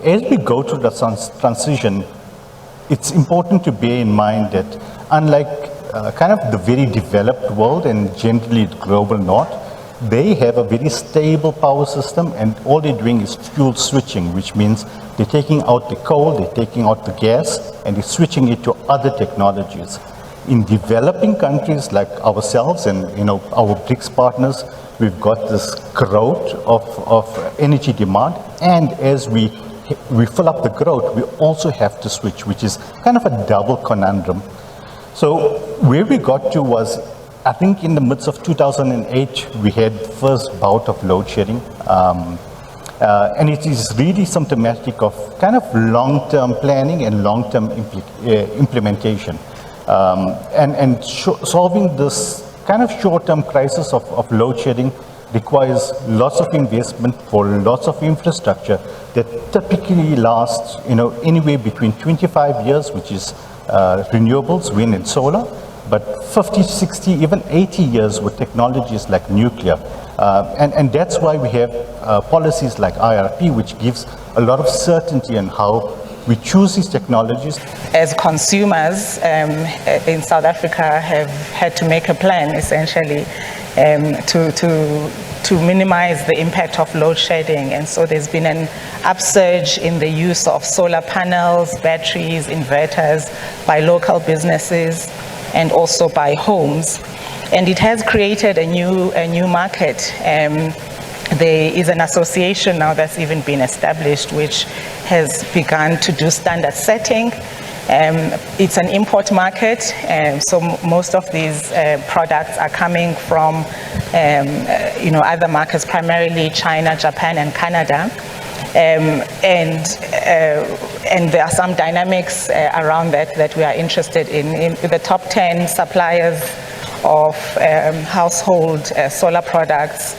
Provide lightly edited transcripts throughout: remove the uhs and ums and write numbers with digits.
as we go through the transition, it's important to bear in mind that unlike kind of the very developed world and generally the global north, they have a very stable power system, and all they're doing is fuel switching, which means they're taking out the coal, they're taking out the gas, and they're switching it to other technologies. In developing countries like ourselves and our BRICS partners, we've got this growth of energy demand, and as we fill up the growth, we also have to switch, which is kind of a double conundrum. So where we got to was, I think in the midst of 2008, we had the first bout of load shedding. And it is really symptomatic of kind of long-term planning and long-term implementation. And solving this kind of short-term crisis of load shedding requires lots of investment for lots of infrastructure that typically lasts anywhere between 25 years, which is renewables, wind and solar, but 50, 60, even 80 years with technologies like nuclear. And that's why we have policies like IRP, which gives a lot of certainty on how we choose these technologies. As consumers in South Africa have had to make a plan, essentially, to minimize the impact of load shedding. And so there's been an upsurge in the use of solar panels, batteries, inverters by local businesses and also by homes. And it has created a new market. There is an association now that's even been established, which has begun to do standard setting. It's an import market, so most of these products are coming from other markets, primarily China, Japan, and Canada. And there are some dynamics around that we are interested in. The top 10 suppliers of household solar products,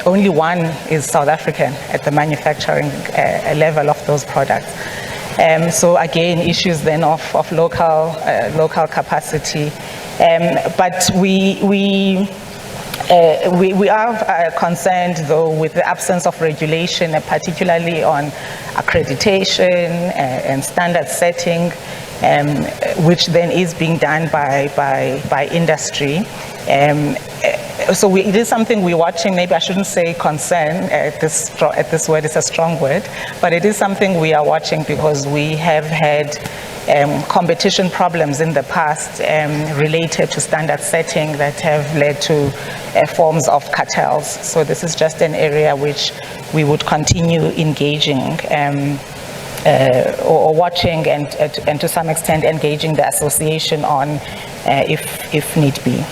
only one is South African at the manufacturing level of those products. So again, issues then of local capacity. But we are concerned, though, with the absence of regulation, particularly on accreditation and standard setting, which then is being done by industry. So it is something we're watching. Maybe I shouldn't say concern at this word, it's a strong word, but it is something we are watching because we have had competition problems in the past related to standard setting that have led to forms of cartels. So this is just an area which we would continue engaging or watching and to some extent engaging the association on if need be.